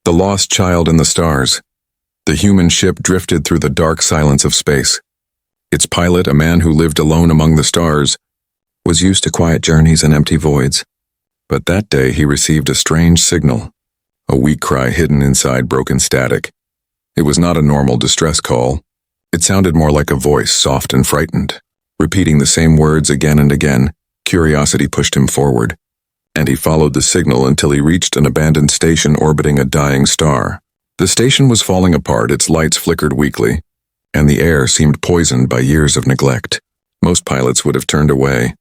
The Lost Child in the Stars. The human ship drifted through the dark silence of space. Its pilot, a man who lived alone among the stars, was used to quiet journeys and empty voids. But that day he received a strange signal, a weak cry hidden inside broken static. It was not a normal distress call. It sounded more like a voice, soft and frightened. Repeating the same words again and again, curiosity pushed him forward, and he followed the signal until he reached an abandoned station orbiting a dying star. The station was falling apart, its lights flickered weakly, and the air seemed poisoned by years of neglect. Most pilots would have turned away,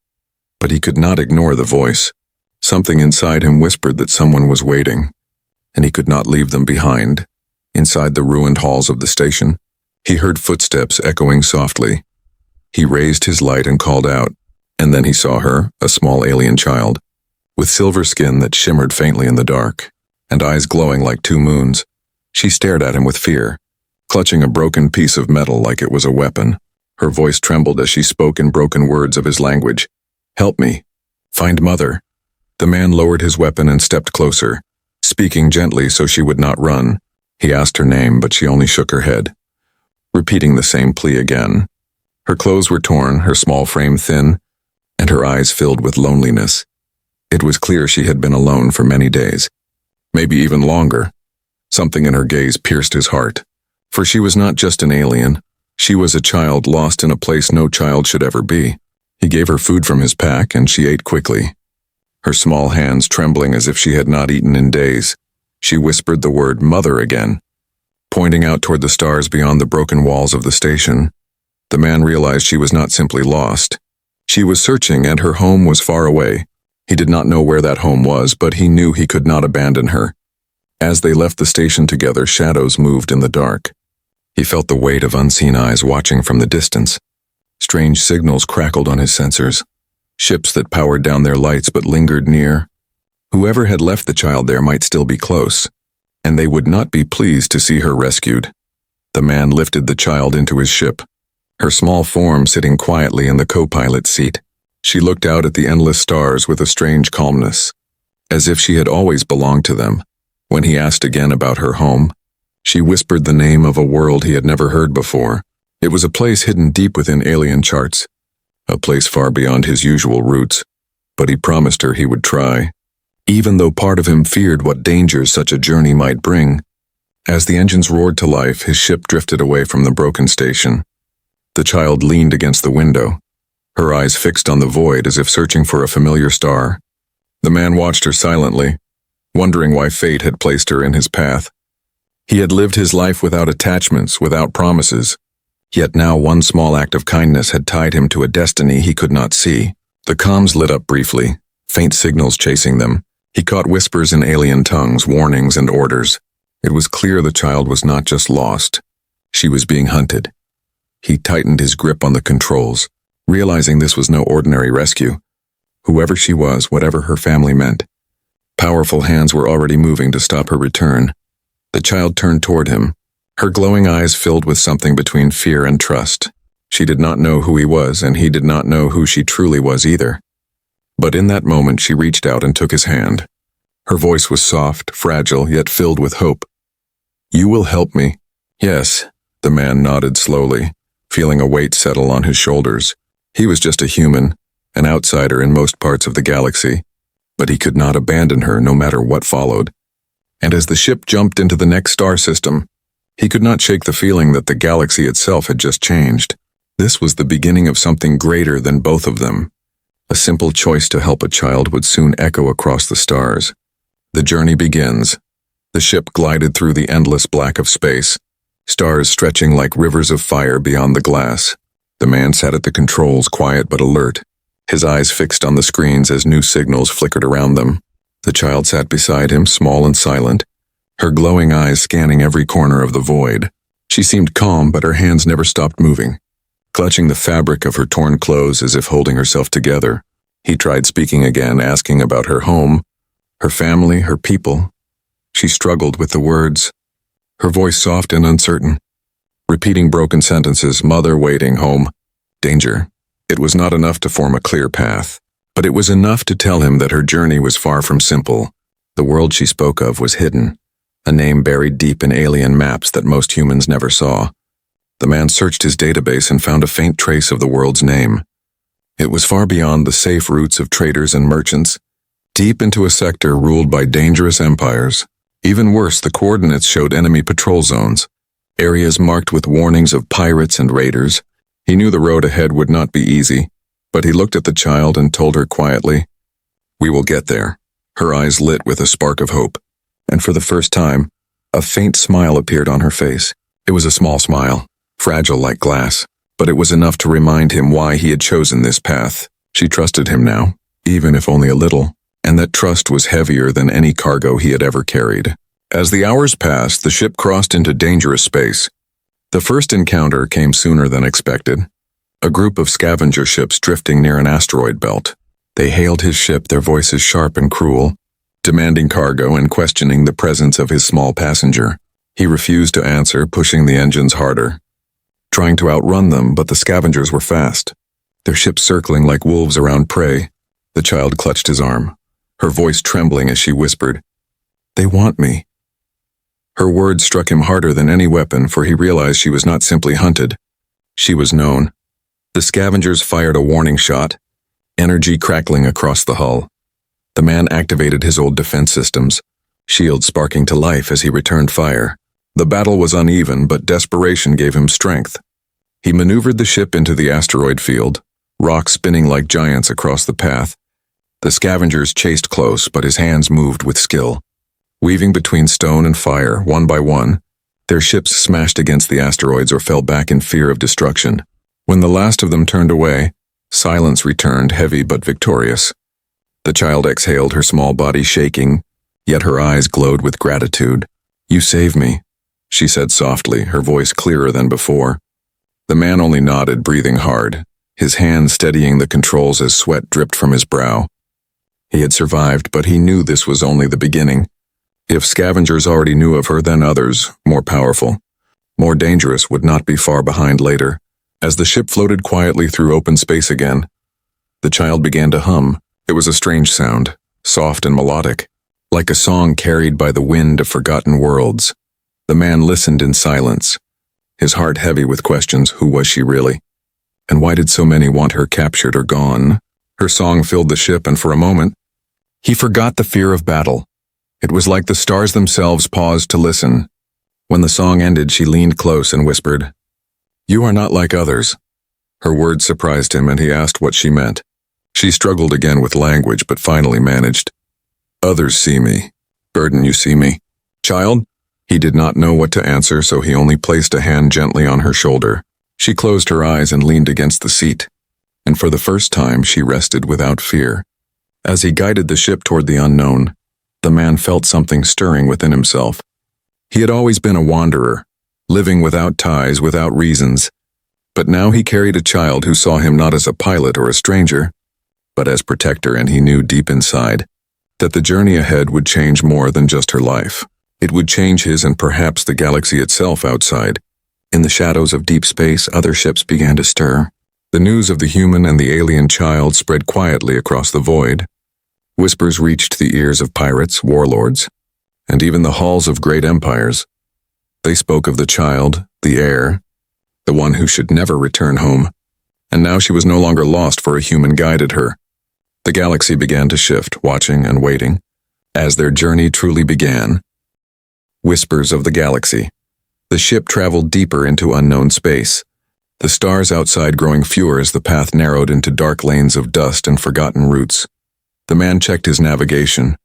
but he could not ignore the voice. Something inside him whispered that someone was waiting, and he could not leave them behind. Inside the ruined halls of the station, he heard footsteps echoing softly. He raised his light and called out, and then he saw her, a small alien child, with silver skin that shimmered faintly in the dark, and eyes glowing like two moons. She stared at him with fear, clutching a broken piece of metal like it was a weapon. Her voice trembled as she spoke in broken words of his language. "Help me. Find Mother." The man lowered his weapon and stepped closer, speaking gently so she would not run. He asked her name, but she only shook her head, repeating the same plea again. Her clothes were torn, her small frame thin, and her eyes filled with loneliness. It was clear she had been alone for many days, maybe even longer. Something in her gaze pierced his heart, for she was not just an alien. She was a child lost in a place no child should ever be. He gave her food from his pack, and she ate quickly, her small hands trembling as if she had not eaten in days. She whispered the word "Mother" again, pointing out toward the stars beyond the broken walls of the station. The man realized she was not simply lost. She was searching, and her home was far away. He did not know where that home was, but he knew he could not abandon her. As they left the station together, shadows moved in the dark. He felt the weight of unseen eyes watching from the distance. Strange signals crackled on his sensors, ships that powered down their lights but lingered near. Whoever had left the child there might still be close, and they would not be pleased to see her rescued. The man lifted the child into his ship, her small form sitting quietly in the co-pilot's seat. She looked out at the endless stars with a strange calmness, as if she had always belonged to them. When he asked again about her home, she whispered the name of a world he had never heard before. It was a place hidden deep within alien charts, a place far beyond his usual routes, but he promised her he would try, even though part of him feared what dangers such a journey might bring. As the engines roared to life, his ship drifted away from the broken station. The child leaned against the window, her eyes fixed on the void as if searching for a familiar star. The man watched her silently, wondering why fate had placed her in his path. He had lived his life without attachments, without promises, yet now one small act of kindness had tied him to a destiny he could not see. The comms lit up briefly, faint signals chasing them. He caught whispers in alien tongues, warnings and orders. It was clear the child was not just lost. She was being hunted. He tightened his grip on the controls, realizing this was no ordinary rescue. Whoever she was, whatever her family meant, powerful hands were already moving to stop her return. The child turned toward him, her glowing eyes filled with something between fear and trust. She did not know who he was, and he did not know who she truly was either. But in that moment she reached out and took his hand. Her voice was soft, fragile, yet filled with hope. "You will help me?" "Yes," the man nodded slowly, feeling a weight settle on his shoulders. He was just a human, an outsider in most parts of the galaxy, but he could not abandon her no matter what followed. And as the ship jumped into the next star system, he could not shake the feeling that the galaxy itself had just changed. This was the beginning of something greater than both of them. A simple choice to help a child would soon echo across the stars. The journey begins. The ship glided through the endless black of space, stars stretching like rivers of fire beyond the glass. The man sat at the controls, quiet but alert, his eyes fixed on the screens as new signals flickered around them. The child sat beside him, small and silent, her glowing eyes scanning every corner of the void. She seemed calm, but her hands never stopped moving, clutching the fabric of her torn clothes as if holding herself together. He tried speaking again, asking about her home, her family, her people. She struggled with the words, her voice soft and uncertain, repeating broken sentences, mother, waiting, home, danger. It was not enough to form a clear path, but it was enough to tell him that her journey was far from simple. The world she spoke of was hidden, a name buried deep in alien maps that most humans never saw. The man searched his database and found a faint trace of the world's name. It was far beyond the safe routes of traders and merchants, deep into a sector ruled by dangerous empires. Even worse, the coordinates showed enemy patrol zones, areas marked with warnings of pirates and raiders. He knew the road ahead would not be easy, but he looked at the child and told her quietly, "We will get there." Her eyes lit with a spark of hope, and for the first time, a faint smile appeared on her face. It was a small smile, fragile like glass, but it was enough to remind him why he had chosen this path. She trusted him now, even if only a little, and that trust was heavier than any cargo he had ever carried. As the hours passed, the ship crossed into dangerous space. The first encounter came sooner than expected. A group of scavenger ships drifting near an asteroid belt. They hailed his ship, their voices sharp and cruel, demanding cargo and questioning the presence of his small passenger. He refused to answer, pushing the engines harder, trying to outrun them, but the scavengers were fast, their ships circling like wolves around prey. The child clutched his arm, her voice trembling as she whispered, "They want me." Her words struck him harder than any weapon, for he realized she was not simply hunted. She was known. The scavengers fired a warning shot, energy crackling across the hull. The man activated his old defense systems, shields sparking to life as he returned fire. The battle was uneven, but desperation gave him strength. He maneuvered the ship into the asteroid field, rocks spinning like giants across the path. The scavengers chased close, but his hands moved with skill. Weaving between stone and fire, one by one, their ships smashed against the asteroids or fell back in fear of destruction. When the last of them turned away, silence returned, heavy but victorious. The child exhaled, her small body shaking, yet her eyes glowed with gratitude. "You saved me," she said softly, her voice clearer than before. The man only nodded, breathing hard, his hand steadying the controls as sweat dripped from his brow. He had survived, but he knew this was only the beginning. If scavengers already knew of her, then others, more powerful, more dangerous, would not be far behind later. As the ship floated quietly through open space again, the child began to hum. It was a strange sound, soft and melodic, like a song carried by the wind of forgotten worlds. The man listened in silence, his heart heavy with questions. Who was she really? And why did so many want her captured or gone? Her song filled the ship, and for a moment, he forgot the fear of battle. It was like the stars themselves paused to listen. When the song ended, she leaned close and whispered, "You are not like others." Her words surprised him, and he asked what she meant. She struggled again with language, but finally managed. "Others see me. Burden, you see me." "Child?" He did not know what to answer, so he only placed a hand gently on her shoulder. She closed her eyes and leaned against the seat, and for the first time she rested without fear. As he guided the ship toward the unknown, the man felt something stirring within himself. He had always been a wanderer, living without ties, without reasons, but now he carried a child who saw him not as a pilot or a stranger, but as protector, and he knew deep inside that the journey ahead would change more than just her life. It would change his and perhaps the galaxy itself outside. In the shadows of deep space, other ships began to stir. The news of the human and the alien child spread quietly across the void. Whispers reached the ears of pirates, warlords, and even the halls of great empires. They spoke of the child, the heir, the one who should never return home. And now she was no longer lost, for a human guided her. The galaxy began to shift, watching and waiting, as their journey truly began. Whispers of the galaxy. The ship traveled deeper into unknown space, the stars outside growing fewer as the path narrowed into dark lanes of dust and forgotten routes. The man checked his navigation,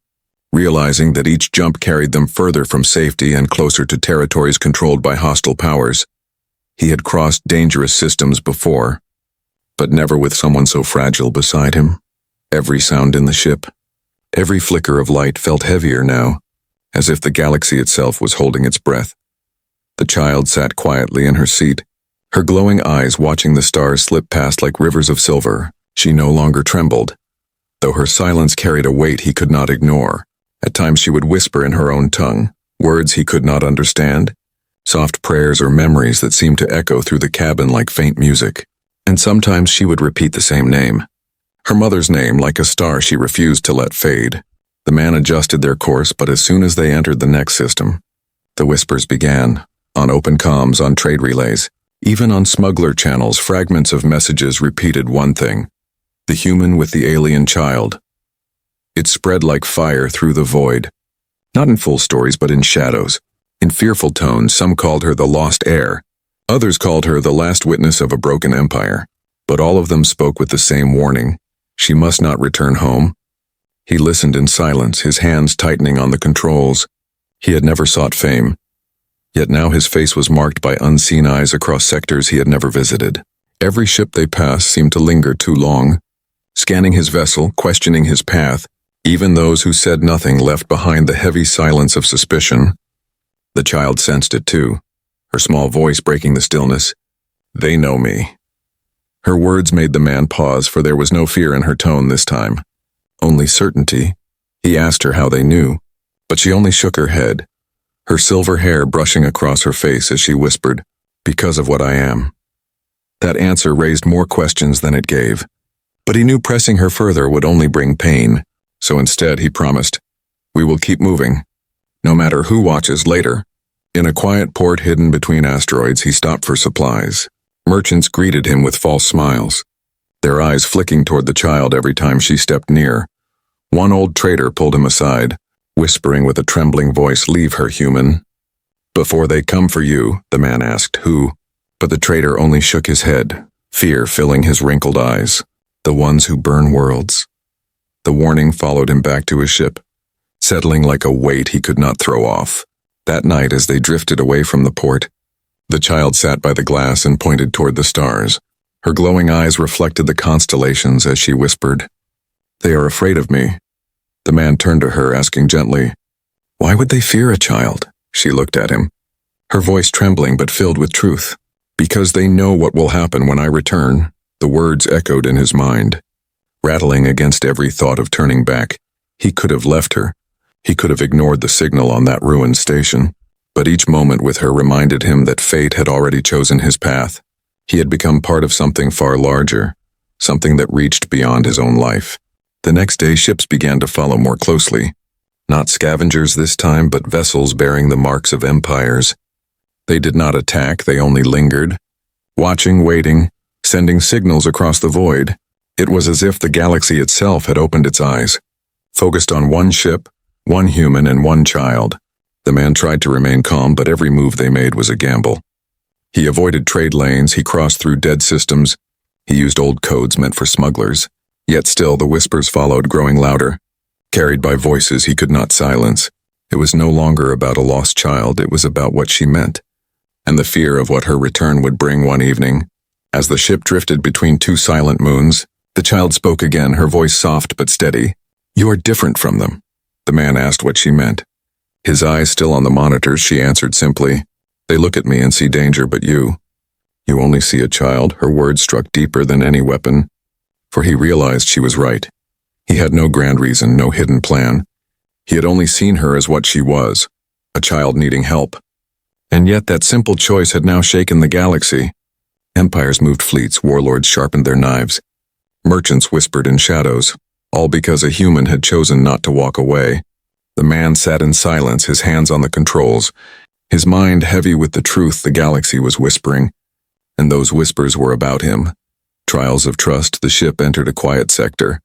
realizing that each jump carried them further from safety and closer to territories controlled by hostile powers. He had crossed dangerous systems before, but never with someone so fragile beside him. Every sound in the ship, every flicker of light felt heavier now, as if the galaxy itself was holding its breath. The child sat quietly in her seat, her glowing eyes watching the stars slip past like rivers of silver. She no longer trembled, though her silence carried a weight he could not ignore. At times she would whisper in her own tongue, words he could not understand, soft prayers or memories that seemed to echo through the cabin like faint music. And sometimes she would repeat the same name, her mother's name, like a star she refused to let fade. The man adjusted their course, but as soon as they entered the next system, The whispers began, on open comms, on trade relays. Even on smuggler channels, fragments of messages repeated one thing: the human with the alien child. It spread like fire through the void. Not in full stories, but in shadows. In fearful tones, some called her the lost heir. Others called her the last witness of a broken empire. But all of them spoke with the same warning: she must not return home. He listened in silence, his hands tightening on the controls. He had never sought fame. Yet now his face was marked by unseen eyes across sectors he had never visited. Every ship they passed seemed to linger too long, scanning his vessel, questioning his path. Even those who said nothing left behind the heavy silence of suspicion. The child sensed it too, her small voice breaking the stillness. "They know me." Her words made the man pause, for there was no fear in her tone this time. Only certainty. He asked her how they knew, but she only shook her head, her silver hair brushing across her face as she whispered, "Because of what I am." That answer raised more questions than it gave, but he knew pressing her further would only bring pain, so instead he promised, "We will keep moving, no matter who watches later." In a quiet port hidden between asteroids, he stopped for supplies. Merchants greeted him with false smiles, their eyes flicking toward the child every time she stepped near. One old trader pulled him aside, whispering with a trembling voice, "Leave her, human." "Before they come for you," the man asked, "who?" But the trader only shook his head, fear filling his wrinkled eyes. "The ones who burn worlds." The warning followed him back to his ship, settling like a weight he could not throw off. That night, as they drifted away from the port, the child sat by the glass and pointed toward the stars. Her glowing eyes reflected the constellations as she whispered, "They are afraid of me." The man turned to her, asking gently, "Why would they fear a child?" She looked at him, her voice trembling but filled with truth. "Because they know what will happen when I return." The words echoed in his mind, rattling against every thought of turning back. He could have left her. He could have ignored the signal on that ruined station. But each moment with her reminded him that fate had already chosen his path. He had become part of something far larger, something that reached beyond his own life. The next day, ships began to follow more closely. Not scavengers this time, but vessels bearing the marks of empires. They did not attack, they only lingered, watching, waiting, sending signals across the void. It was as if the galaxy itself had opened its eyes, focused on one ship, one human, and one child. The man tried to remain calm, but every move they made was a gamble. He avoided trade lanes, he crossed through dead systems, he used old codes meant for smugglers. Yet still the whispers followed, growing louder, carried by voices he could not silence. It was no longer about a lost child, it was about what she meant, and the fear of what her return would bring one evening. As the ship drifted between two silent moons, the child spoke again, her voice soft but steady. "You are different from them." The man asked what she meant. His eyes still on the monitors, she answered simply, "They look at me and see danger, but you only see a child." Her words struck deeper than any weapon, for he realized she was right. He had no grand reason, no hidden plan. He had only seen her as what she was, a child needing help. And yet that simple choice had now shaken the galaxy. Empires moved fleets, warlords sharpened their knives. Merchants whispered in shadows, all because a human had chosen not to walk away. The man sat in silence, his hands on the controls, his mind heavy with the truth the galaxy was whispering. And those whispers were about him. Trials of trust, the ship entered a quiet sector,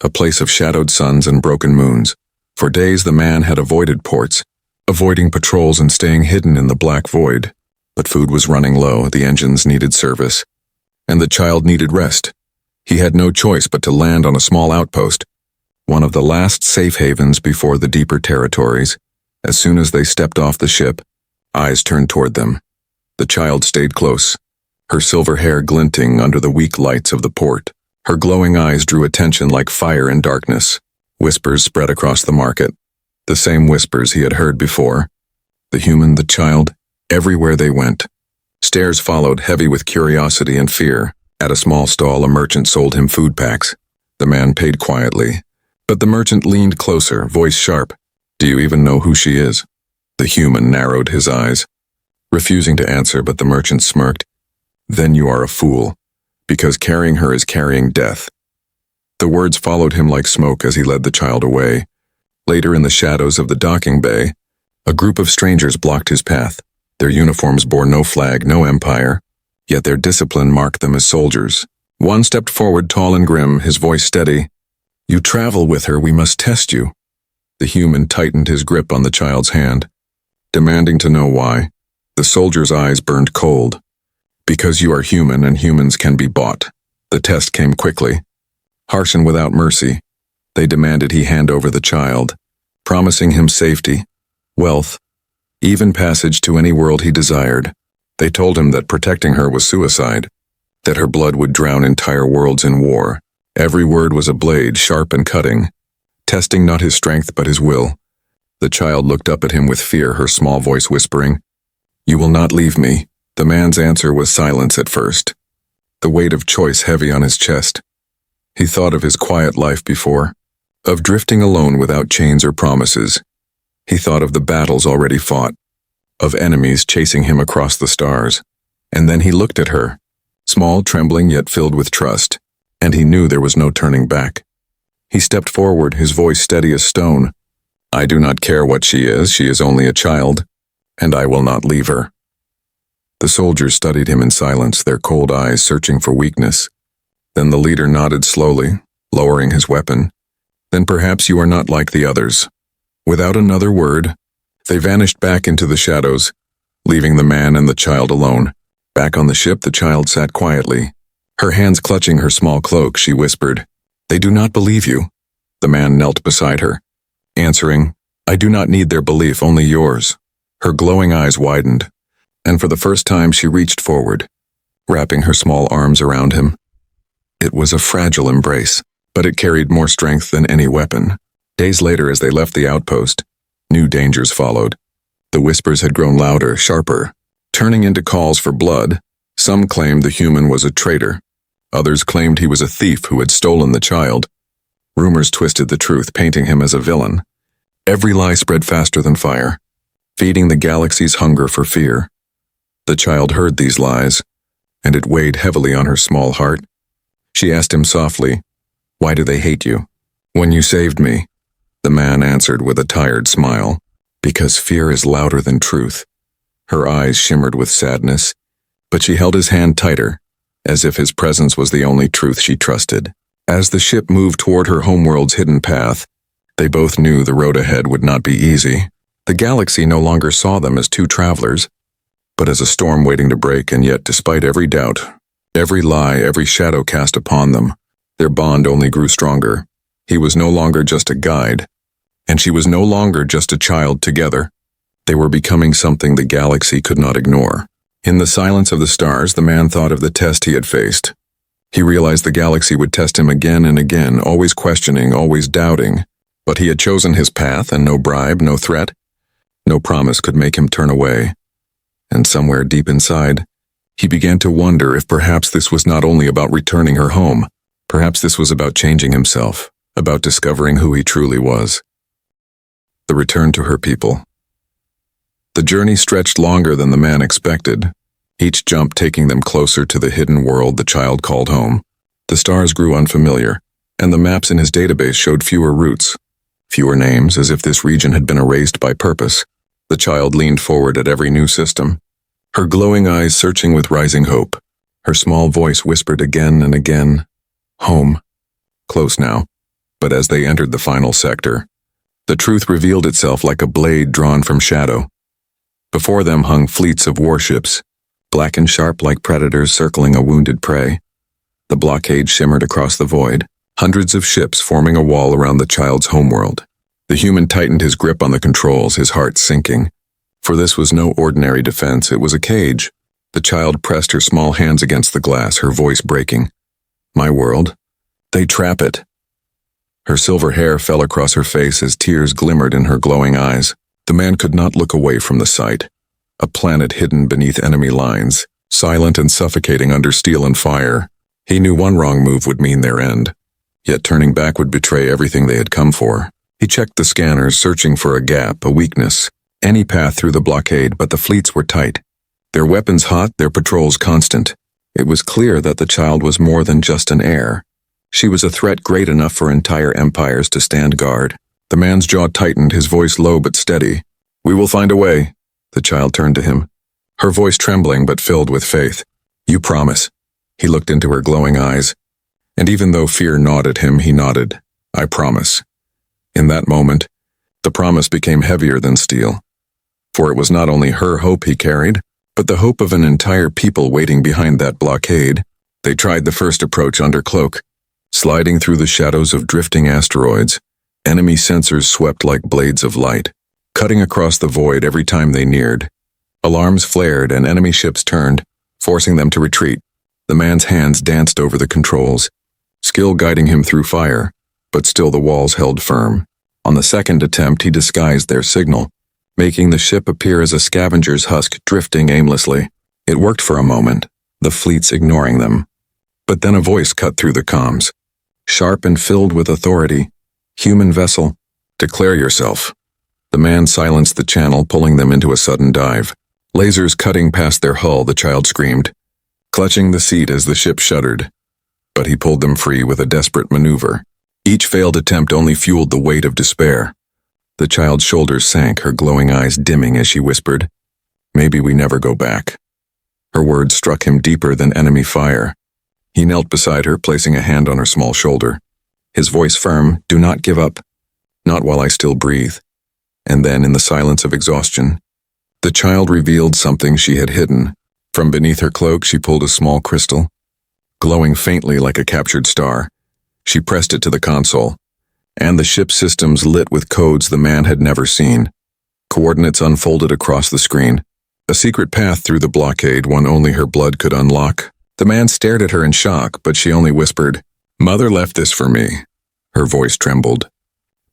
a place of shadowed suns and broken moons. For days the man had avoided ports, avoiding patrols and staying hidden in the black void. But food was running low, the engines needed service, and the child needed rest. He had no choice but to land on a small outpost, one of the last safe havens before the deeper territories. As soon as they stepped off the ship, eyes turned toward them. The child stayed close, her silver hair glinting under the weak lights of the port. Her glowing eyes drew attention like fire in darkness. Whispers spread across the market, the same whispers he had heard before. The human, the child, everywhere they went. Stares followed, heavy with curiosity and fear. At a small stall, a merchant sold him food packs. The man paid quietly, but the merchant leaned closer, voice sharp. "Do you even know who she is?" The human narrowed his eyes, refusing to answer, but the merchant smirked. "Then you are a fool, because carrying her is carrying death." The words followed him like smoke as he led the child away. Later, in the shadows of the docking bay, A group of strangers blocked his path. Their uniforms bore no flag, no empire, yet their discipline marked them as soldiers. One stepped forward, tall and grim, his voice steady. "You travel with her, we must test you." The human tightened his grip on the child's hand, demanding to know why. The soldier's eyes burned cold. "Because you are human and humans can be bought." The test came quickly, harsh and without mercy. They demanded he hand over the child, promising him safety, wealth, even passage to any world he desired. They told him that protecting her was suicide, that her blood would drown entire worlds in war. Every word was a blade, sharp and cutting, testing not his strength but his will. The child looked up at him with fear, her small voice whispering, "You will not leave me." The man's answer was silence at first, the weight of choice heavy on his chest. He thought of his quiet life before, of drifting alone without chains or promises. He thought of the battles already fought, of enemies chasing him across the stars. And then he looked at her, small, trembling, yet filled with trust, and he knew there was no turning back. He stepped forward, his voice steady as stone. "I do not care what she is only a child, and I will not leave her." The soldiers studied him in silence, their cold eyes searching for weakness. Then the leader nodded slowly, lowering his weapon. "Then perhaps you are not like the others." Without another word, they vanished back into the shadows, leaving the man and the child alone. Back on the ship, the child sat quietly. Her hands clutching her small cloak, she whispered, "They do not believe you." The man knelt beside her, answering, "I do not need their belief, only yours." Her glowing eyes widened, and for the first time she reached forward, wrapping her small arms around him. It was a fragile embrace, but it carried more strength than any weapon. Days later, as they left the outpost, new dangers followed. The whispers had grown louder, sharper, turning into calls for blood. Some claimed the human was a traitor. Others claimed he was a thief who had stolen the child. Rumors twisted the truth, painting him as a villain. Every lie spread faster than fire, feeding the galaxy's hunger for fear. The child heard these lies, and it weighed heavily on her small heart. She asked him softly, "Why do they hate you?" "When you saved me," the man answered with a tired smile, "because fear is louder than truth." Her eyes shimmered with sadness, but she held his hand tighter, as if his presence was the only truth she trusted. As the ship moved toward her homeworld's hidden path, they both knew the road ahead would not be easy. The galaxy no longer saw them as two travelers, but as a storm waiting to break, and yet despite every doubt, every lie, every shadow cast upon them, their bond only grew stronger. He was no longer just a guide, and she was no longer just a child together. They were becoming something the galaxy could not ignore. In the silence of the stars, the man thought of the test he had faced. He realized the galaxy would test him again and again, always questioning, always doubting. But he had chosen his path, and no bribe, no threat, no promise could make him turn away. And somewhere deep inside, he began to wonder if perhaps this was not only about returning her home. Perhaps this was about changing himself, about discovering who he truly was. The return to her people. The journey stretched longer than the man expected, each jump taking them closer to the hidden world the child called home. The stars grew unfamiliar, and the maps in his database showed fewer routes, fewer names, as if this region had been erased by purpose. The child leaned forward at every new system, her glowing eyes searching with rising hope. Her small voice whispered again and again, "Home." Close now. But as they entered the final sector, the truth revealed itself like a blade drawn from shadow. Before them hung fleets of warships, black and sharp like predators circling a wounded prey. The blockade shimmered across the void, hundreds of ships forming a wall around the child's homeworld. The human tightened his grip on the controls, his heart sinking. For this was no ordinary defense, it was a cage. The child pressed her small hands against the glass, her voice breaking. "My world. They trap it." Her silver hair fell across her face as tears glimmered in her glowing eyes. The man could not look away from the sight. A planet hidden beneath enemy lines, silent and suffocating under steel and fire. He knew one wrong move would mean their end, yet turning back would betray everything they had come for. He checked the scanners, searching for a gap, a weakness, any path through the blockade, but the fleets were tight. Their weapons hot, their patrols constant. It was clear that the child was more than just an heir. She was a threat great enough for entire empires to stand guard. The man's jaw tightened, his voice low but steady. "We will find a way." The child turned to him, her voice trembling but filled with faith. "You promise?" He looked into her glowing eyes, and even though fear gnawed at him, he nodded. "I promise." In that moment, the promise became heavier than steel. For it was not only her hope he carried, but the hope of an entire people waiting behind that blockade. They tried the first approach under cloak, sliding through the shadows of drifting asteroids. Enemy sensors swept like blades of light, cutting across the void every time they neared. Alarms flared and enemy ships turned, forcing them to retreat. The man's hands danced over the controls, skill guiding him through fire, but still the walls held firm. On the second attempt, he disguised their signal, making the ship appear as a scavenger's husk drifting aimlessly. It worked for a moment, the fleets ignoring them. But then a voice cut through the comms, sharp and filled with authority. "Human vessel, declare yourself." The man silenced the channel, pulling them into a sudden dive. Lasers cutting past their hull, the child screamed, clutching the seat as the ship shuddered. But he pulled them free with a desperate maneuver. Each failed attempt only fueled the weight of despair. The child's shoulders sank, her glowing eyes dimming as she whispered, "Maybe we never go back." Her words struck him deeper than enemy fire. He knelt beside her, placing a hand on her small shoulder. His voice firm, "Do not give up. Not while I still breathe." And then, in the silence of exhaustion, the child revealed something she had hidden. From beneath her cloak, she pulled a small crystal, glowing faintly like a captured star. She pressed it to the console, and the ship's systems lit with codes the man had never seen. Coordinates unfolded across the screen. A secret path through the blockade, one only her blood could unlock. The man stared at her in shock, but she only whispered, "Mother left this for me." Her voice trembled,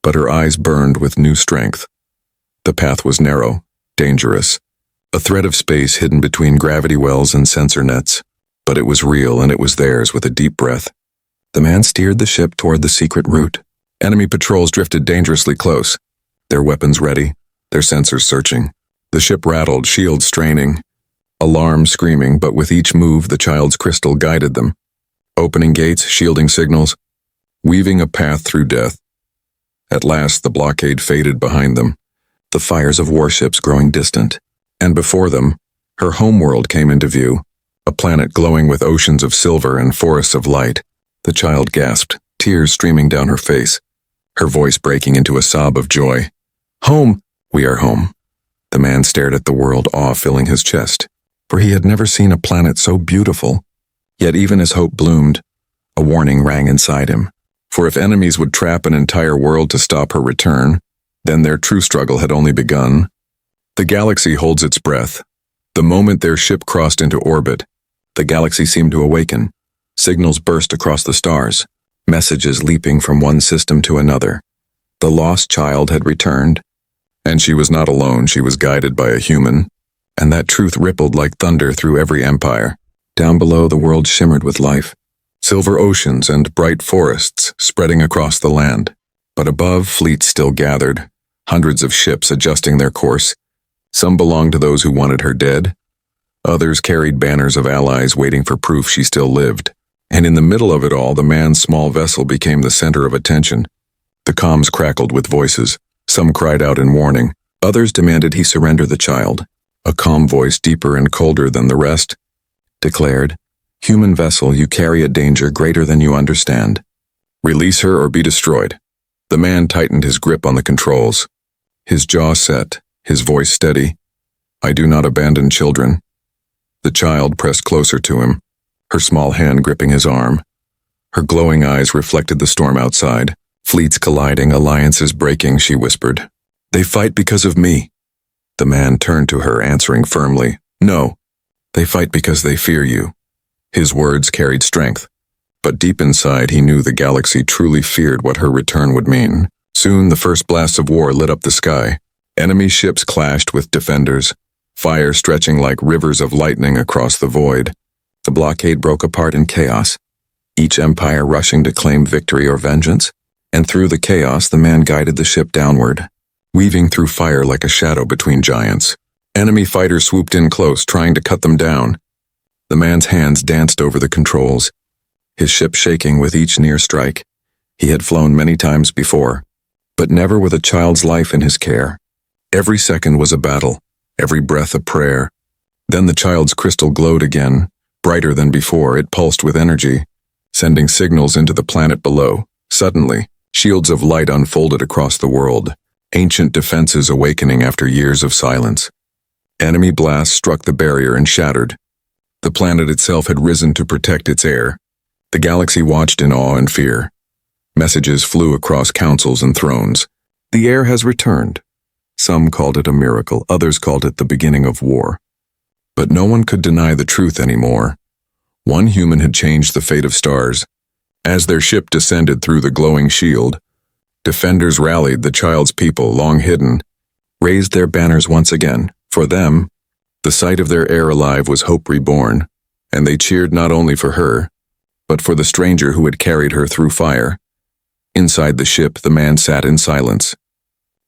but her eyes burned with new strength. The path was narrow, dangerous, a thread of space hidden between gravity wells and sensor nets. But it was real, and it was theirs. With a deep breath, the man steered the ship toward the secret route. Enemy patrols drifted dangerously close, their weapons ready, their sensors searching. The ship rattled, shields straining, alarms screaming, but with each move the child's crystal guided them, opening gates, shielding signals, weaving a path through death. At last the blockade faded behind them, the fires of warships growing distant, and before them, her homeworld came into view, a planet glowing with oceans of silver and forests of light. The child gasped, tears streaming down her face, her voice breaking into a sob of joy. "Home! We are home." The man stared at the world, awe filling his chest, for he had never seen a planet so beautiful. Yet even as hope bloomed, a warning rang inside him. For if enemies would trap an entire world to stop her return, then their true struggle had only begun. The galaxy holds its breath. The moment their ship crossed into orbit, the galaxy seemed to awaken. Signals burst across the stars, messages leaping from one system to another. The lost child had returned, and she was not alone. She was guided by a human, and that truth rippled like thunder through every empire. Down below, the world shimmered with life, silver oceans and bright forests spreading across the land. But above, fleets still gathered, hundreds of ships adjusting their course. Some belonged to those who wanted her dead. Others carried banners of allies waiting for proof she still lived. And in the middle of it all, the man's small vessel became the center of attention. The comms crackled with voices. Some cried out in warning. Others demanded he surrender the child. A calm voice, deeper and colder than the rest, declared, "Human vessel, you carry a danger greater than you understand. Release her or be destroyed." The man tightened his grip on the controls, his jaw set, his voice steady. "I do not abandon children." The child pressed closer to him, her small hand gripping his arm. Her glowing eyes reflected the storm outside. "Fleets colliding, alliances breaking," she whispered. "They fight because of me." The man turned to her, answering firmly, "No, they fight because they fear you." His words carried strength, but deep inside he knew the galaxy truly feared what her return would mean. Soon the first blasts of war lit up the sky. Enemy ships clashed with defenders, fire stretching like rivers of lightning across the void. The blockade broke apart in chaos, each empire rushing to claim victory or vengeance. And through the chaos, the man guided the ship downward, weaving through fire like a shadow between giants. Enemy fighters swooped in close, trying to cut them down. The man's hands danced over the controls, his ship shaking with each near strike. He had flown many times before, but never with a child's life in his care. Every second was a battle, every breath a prayer. Then the child's crystal glowed again, brighter than before. It pulsed with energy, sending signals into the planet below. Suddenly, shields of light unfolded across the world, ancient defenses awakening after years of silence. Enemy blasts struck the barrier and shattered. The planet itself had risen to protect its heir. The galaxy watched in awe and fear. Messages flew across councils and thrones. The heir has returned. Some called it a miracle, others called it the beginning of war. But no one could deny the truth anymore. One human had changed the fate of stars. As their ship descended through the glowing shield, defenders rallied. The child's people, long hidden, raised their banners once again. For them, the sight of their heir alive was hope reborn, and they cheered not only for her, but for the stranger who had carried her through fire. Inside the ship, the man sat in silence,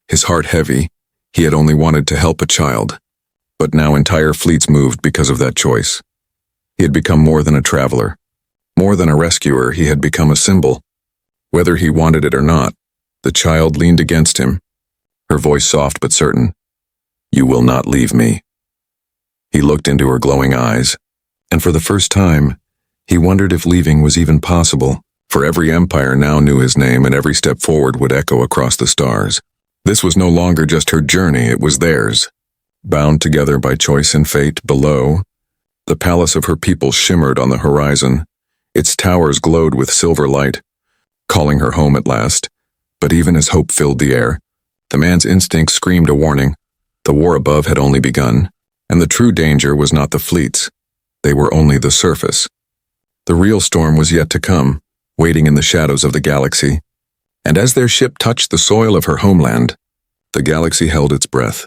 his heart heavy. He had only wanted to help a child, but now entire fleets moved because of that choice. He had become more than a traveler, more than a rescuer. He had become a symbol. Whether he wanted it or not, the child leaned against him, her voice soft but certain. "You will not leave me." He looked into her glowing eyes, and for the first time, he wondered if leaving was even possible, for every empire now knew his name and every step forward would echo across the stars. This was no longer just her journey, it was theirs. Bound together by choice and fate, below, the palace of her people shimmered on the horizon. Its towers glowed with silver light, calling her home at last. But even as hope filled the air, the man's instinct screamed a warning. The war above had only begun, and the true danger was not the fleets. They were only the surface. The real storm was yet to come, waiting in the shadows of the galaxy. And as their ship touched the soil of her homeland, the galaxy held its breath.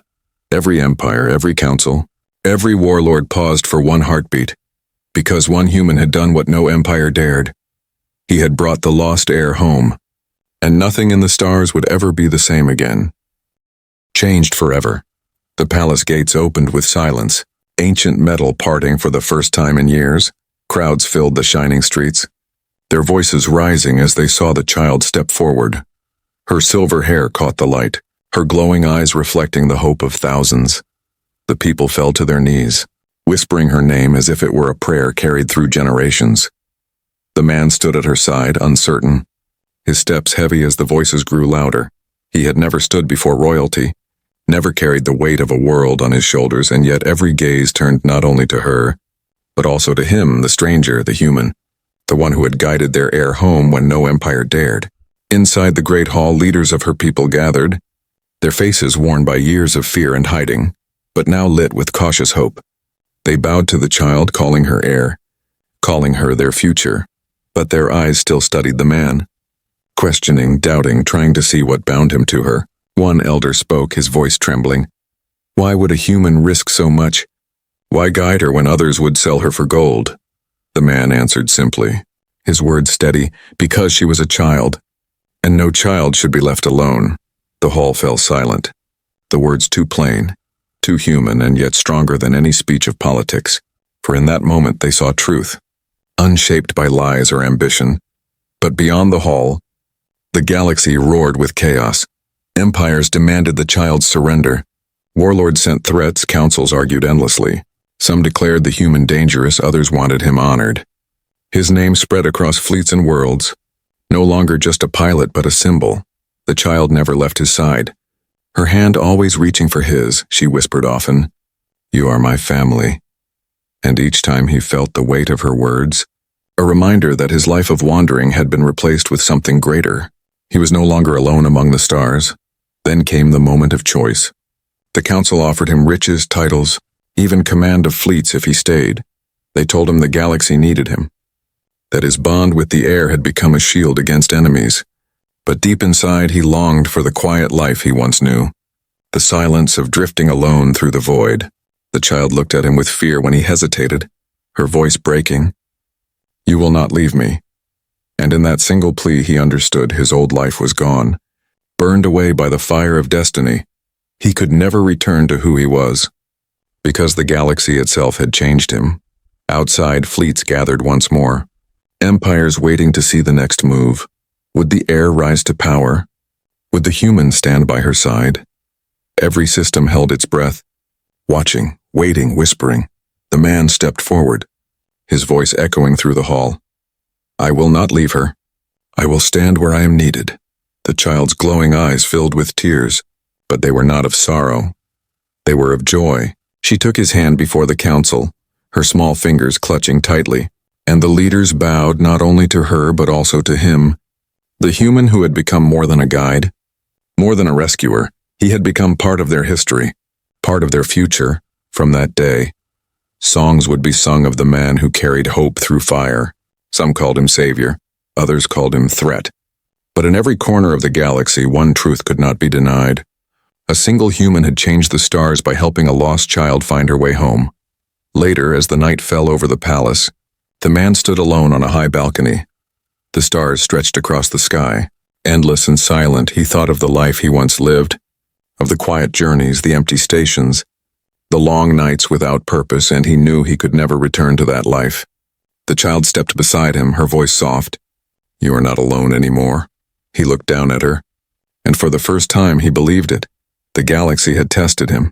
Every empire, every council, every warlord paused for one heartbeat, because one human had done what no empire dared. He had brought the lost heir home, and nothing in the stars would ever be the same again. Changed forever. The palace gates opened with silence, ancient metal parting for the first time in years. Crowds filled the shining streets, their voices rising as they saw the child step forward. Her silver hair caught the light, her glowing eyes reflecting the hope of thousands. The people fell to their knees, whispering her name as if it were a prayer carried through generations. The man stood at her side, uncertain, his steps heavy as the voices grew louder. He had never stood before royalty, never carried the weight of a world on his shoulders, and yet every gaze turned not only to her, but also to him, the stranger, the human, the one who had guided their heir home when no empire dared. Inside the great hall, leaders of her people gathered, their faces worn by years of fear and hiding, but now lit with cautious hope. They bowed to the child, calling her heir, calling her their future, but their eyes still studied the man, questioning, doubting, trying to see what bound him to her. One elder spoke, his voice trembling. Why would a human risk so much? Why guide her when others would sell her for gold? The man answered simply, his words steady, because she was a child, and no child should be left alone. The hall fell silent, the words too plain, too human, and yet stronger than any speech of politics, for in that moment they saw truth, unshaped by lies or ambition. But beyond the hall, the galaxy roared with chaos. Empires demanded the child's surrender. Warlords sent threats, councils argued endlessly. Some declared the human dangerous, others wanted him honored. His name spread across fleets and worlds, no longer just a pilot but a symbol. The child never left his side. Her hand always reaching for his, she whispered often, "You are my family." And each time he felt the weight of her words, a reminder that his life of wandering had been replaced with something greater. He was no longer alone among the stars. Then came the moment of choice. The council offered him riches, titles, even command of fleets if he stayed. They told him the galaxy needed him, that his bond with the heir had become a shield against enemies. But deep inside he longed for the quiet life he once knew, the silence of drifting alone through the void. The child looked at him with fear when he hesitated, her voice breaking. "You will not leave me." And in that single plea he understood his old life was gone, burned away by the fire of destiny. He could never return to who he was, because the galaxy itself had changed him. Outside, fleets gathered once more, empires waiting to see the next move. Would the heir rise to power? Would the human stand by her side? Every system held its breath, watching, waiting, whispering. The man stepped forward, his voice echoing through the hall. I will not leave her. I will stand where I am needed. The child's glowing eyes filled with tears, but they were not of sorrow. They were of joy. She took his hand before the council, her small fingers clutching tightly, and the leaders bowed not only to her but also to him. The human who had become more than a guide, more than a rescuer. He had become part of their history, part of their future. From that day, songs would be sung of the man who carried hope through fire. Some called him savior, others called him threat. But in every corner of the galaxy, one truth could not be denied. A single human had changed the stars by helping a lost child find her way home. Later, as the night fell over the palace, the man stood alone on a high balcony. The stars stretched across the sky. Endless and silent, he thought of the life he once lived, of the quiet journeys, the empty stations, the long nights without purpose, and he knew he could never return to that life. The child stepped beside him, her voice soft. You are not alone anymore. He looked down at her, and for the first time he believed it. The galaxy had tested him,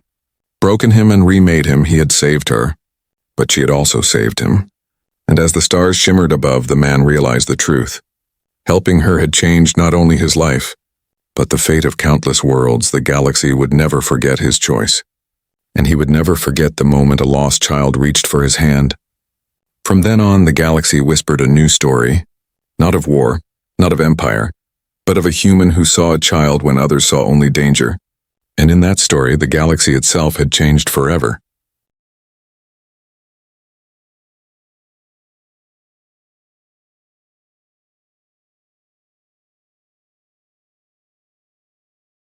broken him and remade him. He had saved her, but she had also saved him. And as the stars shimmered above, the man realized the truth. Helping her had changed not only his life, but the fate of countless worlds. The galaxy would never forget his choice, and he would never forget the moment a lost child reached for his hand. From then on, the galaxy whispered a new story, not of war, not of empire, but of a human who saw a child when others saw only danger. And in that story, the galaxy itself had changed forever.